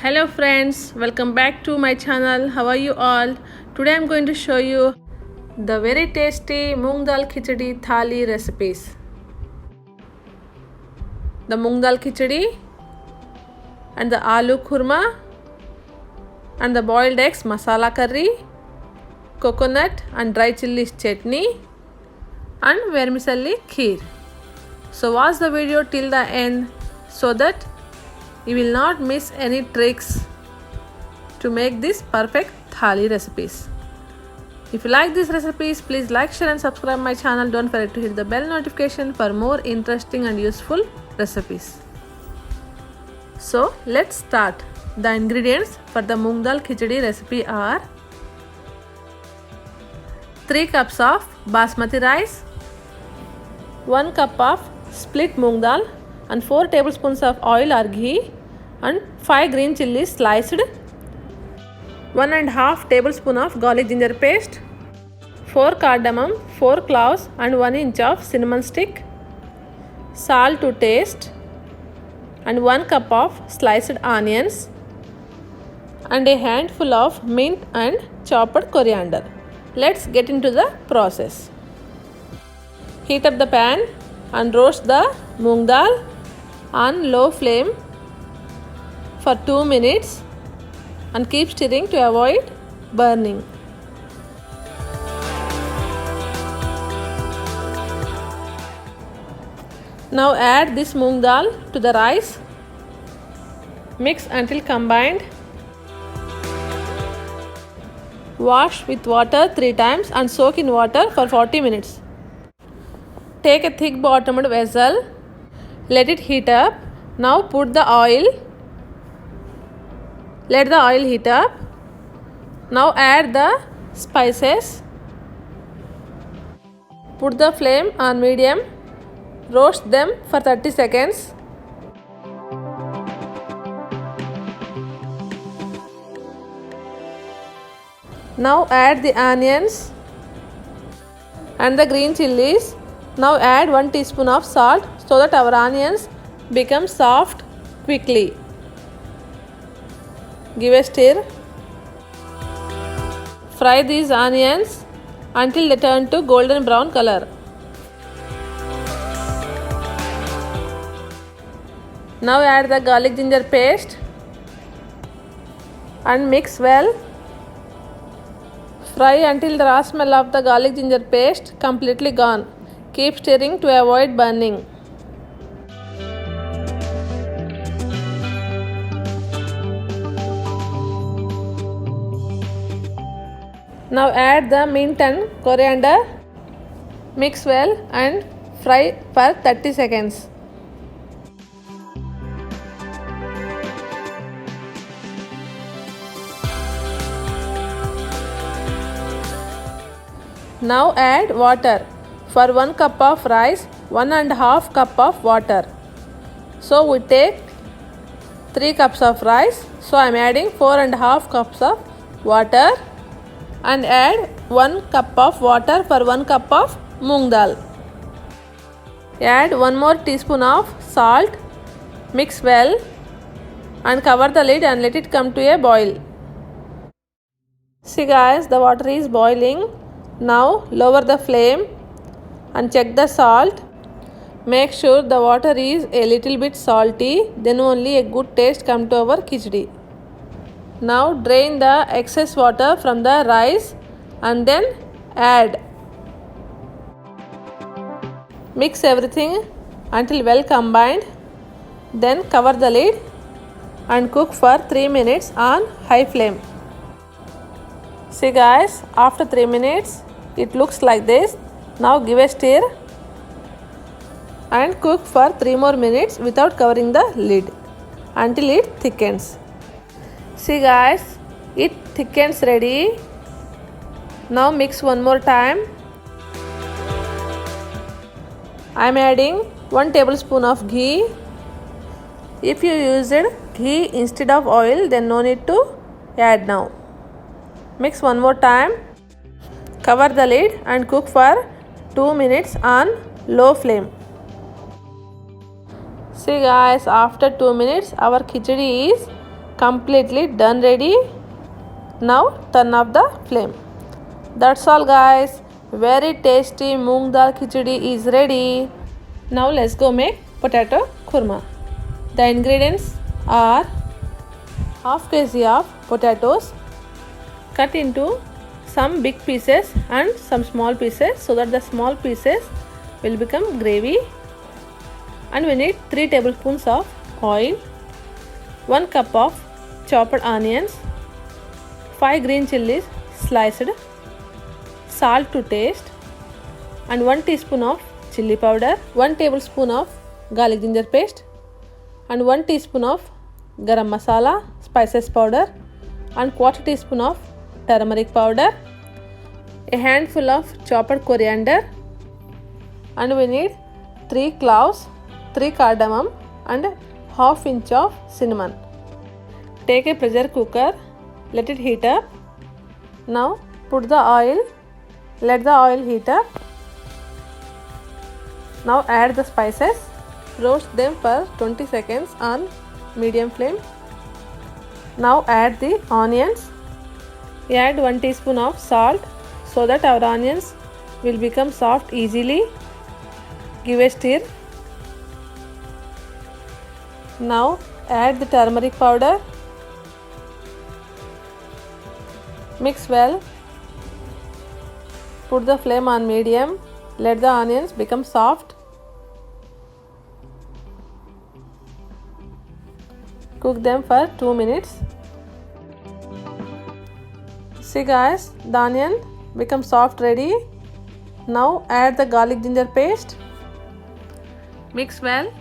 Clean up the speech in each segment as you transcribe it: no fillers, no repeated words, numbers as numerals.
Hello friends, welcome back to my channel. How are you all? Today I am going to show you the very tasty moong dal khichdi thali recipes. The moong dal khichdi and the aloo kurma and the boiled eggs masala curry, coconut and dry chilli chutney and vermicelli kheer. So watch the video till the end so that you will not miss any tricks to make this perfect thali recipes. If you like these recipes, please like, share and subscribe my channel. Don't forget to hit the bell notification for more interesting and useful recipes. So let's start. The ingredients for the moong dal khichdi recipe are 3 cups of basmati rice, 1 cup of split moong dal and 4 tablespoons of oil or ghee and 5 green chillies sliced, 1.5 tablespoon of garlic ginger paste, 4 cardamom, 4 cloves and 1 inch of cinnamon stick, salt to taste and 1 cup of sliced onions and a handful of mint and chopped coriander. Let's get into the process. Heat up the pan and roast the moong dal on low flame for 2 minutes and keep stirring to avoid burning. Now add this moong dal to the rice. Mix until combined. Wash with water 3 times and soak in water for 40 minutes. Take a thick bottomed vessel. Let it heat up. Now put the oil. Let the oil heat up. Now add the spices. Put the flame on medium. Roast them for 30 seconds. Now add the onions and the green chillies. Now add 1 teaspoon of salt so that our onions become soft quickly. Give a stir. Fry these onions until they turn to golden brown color. Now add the garlic ginger paste and mix well. Fry until the raw smell of the garlic ginger paste completely gone. Keep stirring to avoid burning. Now add the mint and coriander. Mix well and fry for 30 seconds. Now add water. For 1 cup of rice, 1.5 cup of water. So we take 3 cups of rice. So I am adding 4.5 cups of water and add 1 cup of water for 1 cup of moong dal. Add 1 more teaspoon of salt. Mix well and cover the lid and let it come to a boil. See guys, the water is boiling. Now lower the flame and check the salt. Make sure the water is a little bit salty, then only a good taste come to our khichdi. Now drain the excess water from the rice and then add. Mix everything until well combined. Then cover the lid and cook for 3 minutes on high flame. See guys, after 3 minutes it looks like this. Now give a stir and cook for 3 more minutes without covering the lid until it thickens. See guys, it thickens ready. Now mix one more time. I am adding 1 tablespoon of ghee. If you used ghee instead of oil, then no need to add now. Mix one more time. Cover the lid and cook for 2 minutes on low flame. See guys, after 2 minutes our khichdi is Completely done ready. Now turn off the flame. That's all guys. Very tasty moong dal khichdi is ready. Now let's go make potato khurma. The ingredients are half kg of potatoes cut into some big pieces and some small pieces so that the small pieces will become gravy, and we need 3 tablespoons of oil, 1 cup of chopped onions, 5 green chilies sliced, salt to taste, and 1 teaspoon of chili powder, 1 tablespoon of garlic ginger paste, and 1 teaspoon of garam masala spices powder, and quarter teaspoon of turmeric powder, a handful of chopped coriander, and we need 3 cloves, 3 cardamom, and half inch of cinnamon. Take a pressure cooker, let it heat up. Now put the oil, let the oil heat up. Now add the spices, roast them for 20 seconds on medium flame. Now add the onions. Add 1 teaspoon of salt so that our onions will become soft easily. Give a stir. Now add the turmeric powder. Mix well. Put the flame on medium. Let the onions become soft. Cook them for 2 minutes. See guys, the onion become soft ready. Now add the garlic ginger paste. Mix well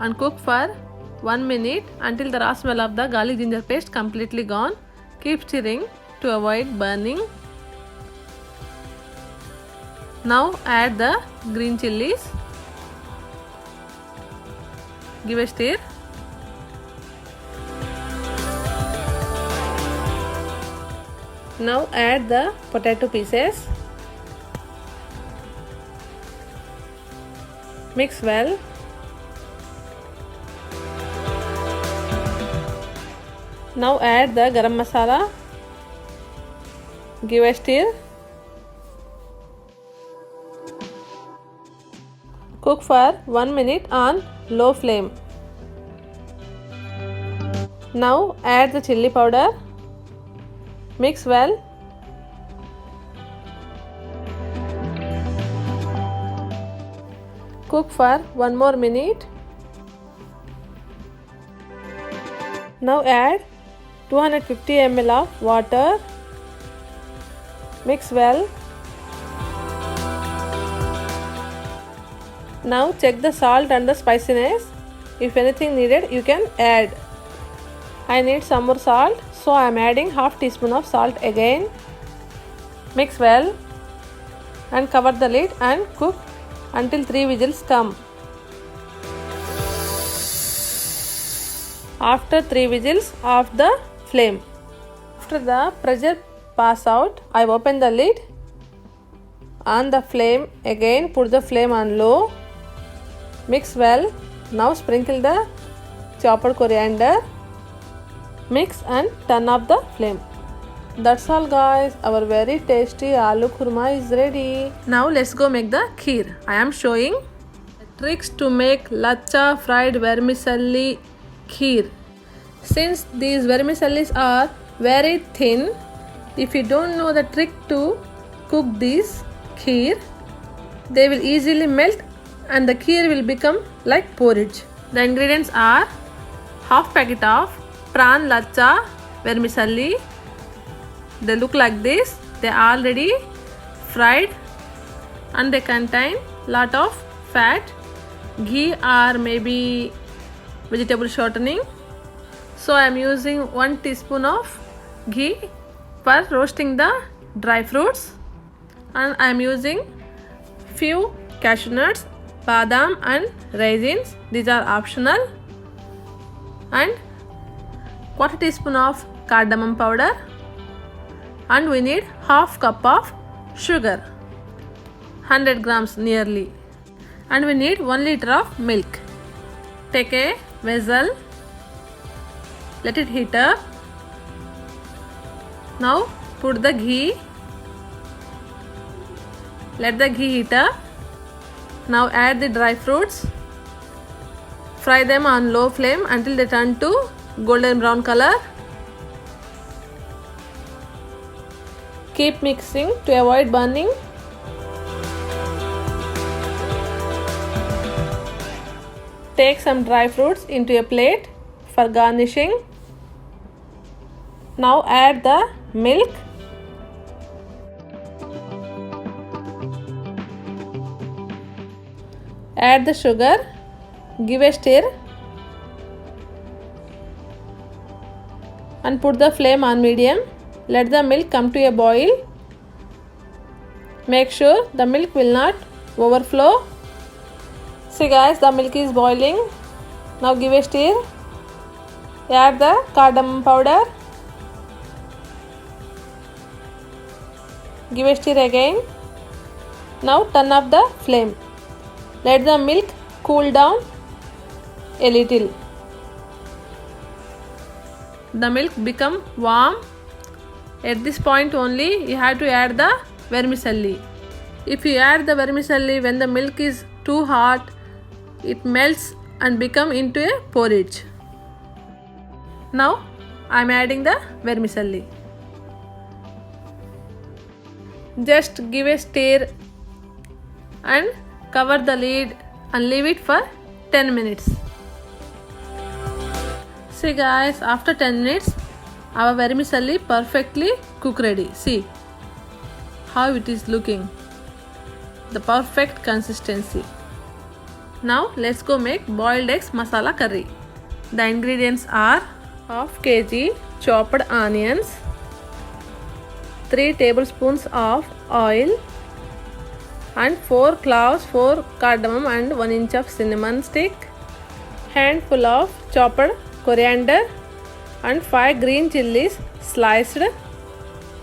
and cook for 1 minute until the raw smell of the garlic ginger paste completely gone. Keep stirring to avoid burning. Now add the green chilies. Give a stir. Now add the potato pieces. Mix well. Now add the garam masala. Give a stir. Cook for 1 minute on low flame. Now add the chili powder. Mix well. Cook for 1 more minute. Now add 250 ml of water. Mix well. Now check the salt and the spiciness. If anything needed, you can add. I need some more salt, so I am adding half teaspoon of salt again. Mix well and cover the lid and cook until 3 whistles come. After 3 whistles, off the flame. After the pressure pass out, I open the lid. On the flame again, put the flame on low. Mix well. Now sprinkle the chopped coriander. Mix and turn off the flame. That's all guys, our very tasty aloo khurma is ready. Now let's go make the kheer. I am showing tricks to make lachha fried vermicelli kheer. Since these vermicellis are very thin, if you don't know the trick to cook this kheer, they will easily melt and the kheer will become like porridge. The ingredients are half packet of prawn lachha vermicelli. They look like this. They are already fried and they contain lot of fat, ghee or maybe vegetable shortening. So I am using 1 teaspoon of ghee for roasting the dry fruits, and I am using few cashew nuts, badam and raisins. These are optional, and quarter teaspoon of cardamom powder, and we need half cup of sugar, 100 grams nearly, and we need 1 liter of milk. Take a vessel, Let it heat up. Now put the ghee. Let the ghee heat up. Now add the dry fruits. Fry them on low flame until they turn to golden brown color. Keep mixing to avoid burning. Take some dry fruits into a plate for garnishing. Now add the milk. Add the sugar. Give a stir and put the flame on medium. Let the milk come to a boil. Make sure the milk will not overflow. See guys, the milk is boiling. Now give a stir. Add the cardamom powder. Give a stir again. Now turn off the flame. Let the milk cool down a little. The milk become warm. At this point only you have to add the vermicelli. If you add the vermicelli when the milk is too hot, it melts and become into a porridge. Now I am adding the vermicelli. Just give a stir and cover the lid and leave it for 10 minutes. See guys, after 10 minutes our vermicelli perfectly cooked ready. See how it is looking. The perfect consistency. Now let's go make boiled eggs masala curry. The ingredients are half kg chopped onions, 3 tablespoons of oil and 4 cloves, 4 cardamom and 1 inch of cinnamon stick, handful of chopped coriander and 5 green chilies sliced,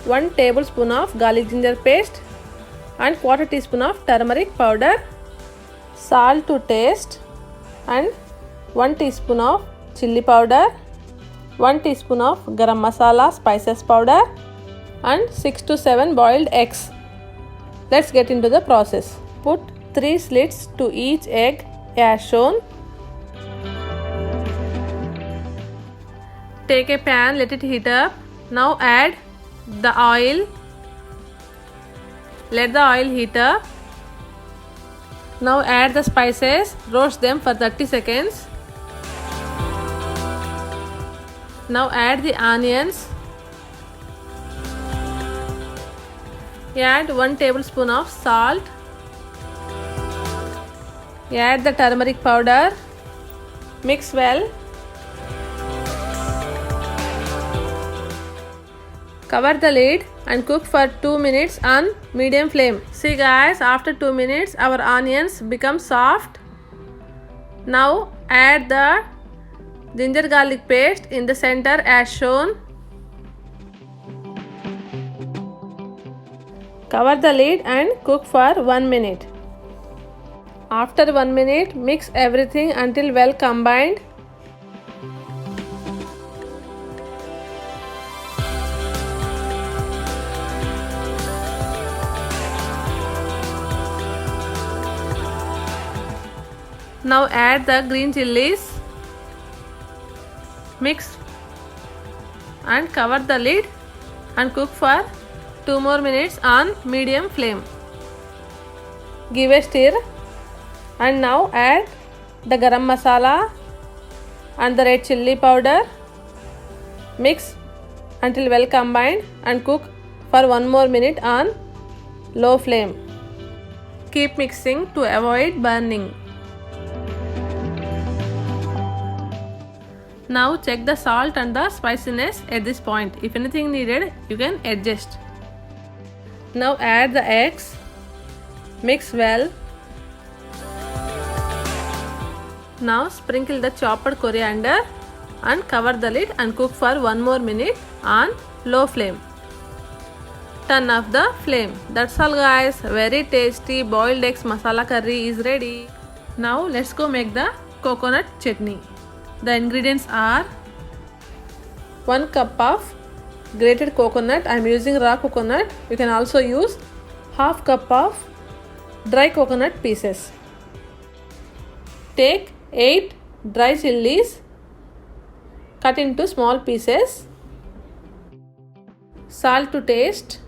1 tablespoon of garlic ginger paste and quarter teaspoon of turmeric powder, salt to taste and 1 teaspoon of chili powder, 1 teaspoon of garam masala spices powder and 6 to 7 boiled eggs. Let's get into the process. Put 3 slits to each egg as shown. Take a pan, let it heat up. Now add the oil. Let the oil heat up. Now add the spices. Roast them for 30 seconds. Now add the onions. Add 1 tablespoon of salt. Add the turmeric powder. Mix well. Cover the lid and cook for 2 minutes on medium flame. See guys, after 2 minutes our onions become soft. Now add the ginger garlic paste in the center as shown. Cover the lid and cook for 1 minute. After 1 minute, mix everything until well combined. Now add the green chilies. Mix and cover the lid and cook for 2 more minutes on medium flame. Give a stir and now add the garam masala and the red chilli powder. Mix until well combined and cook for 1 more minute on low flame. Keep mixing to avoid burning. Now check the salt and the spiciness at this point. If anything needed, you can adjust. Now add the eggs. Mix well. Now sprinkle the chopped coriander and cover the lid and cook for 1 more minute on low flame. Turn off the flame. That's all guys. Very tasty boiled eggs masala curry is ready. Now let's go make the coconut chutney. The ingredients are 1 cup of grated coconut. I am using raw coconut. You can also use half cup of dry coconut pieces. Take 8 dry chilies, cut into small pieces, salt to taste,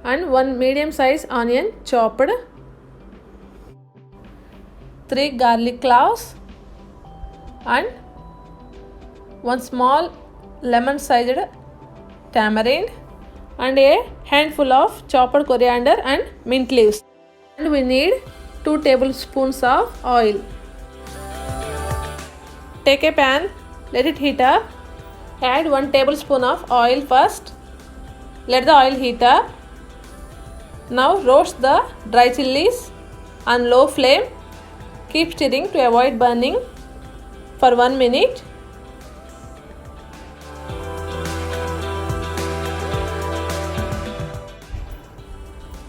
and 1 medium size onion chopped, 3 garlic cloves, and 1 small lemon sized tamarind, and a handful of chopped coriander and mint leaves. And we need 2 tablespoons of oil. Take a pan, let it heat up. Add 1 tablespoon of oil first. Let the oil heat up. Now roast the dry chilies on low flame. Keep stirring to avoid burning for 1 minute.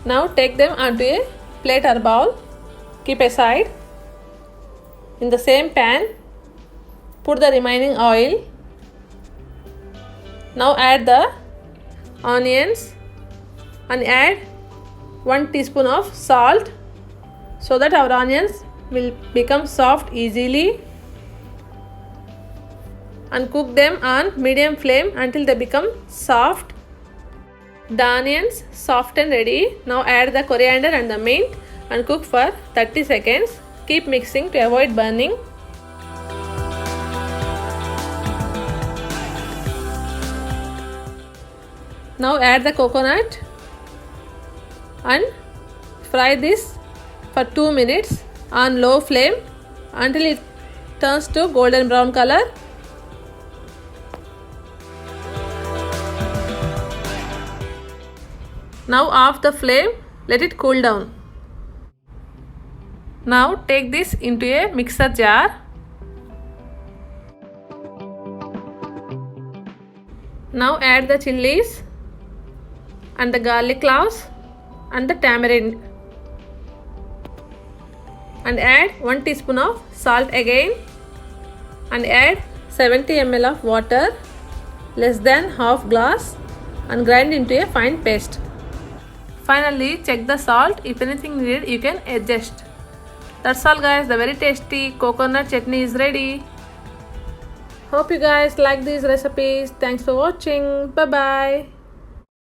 Now take them onto a plate or bowl. Keep aside. In the same pan, put the remaining oil. Now add the onions and add 1 teaspoon of salt so that our onions will become soft easily, and cook them on medium flame until they become soft. The onions soft and ready. Now add the coriander and the mint and cook for 30 seconds. Keep mixing to avoid burning. Now add the coconut and fry this for 2 minutes on low flame until it turns to golden brown color. Now off the flame, let it cool down. Now take this into a mixer jar. Now add the chilies and the garlic cloves and the tamarind, and add 1 teaspoon of salt again, and add 70 ml of water, less than half glass, and grind into a fine paste. Finally, check the salt. If anything needed, you can adjust. That's all guys. The very tasty coconut chutney is ready. Hope you guys like these recipes. Thanks for watching. Bye bye.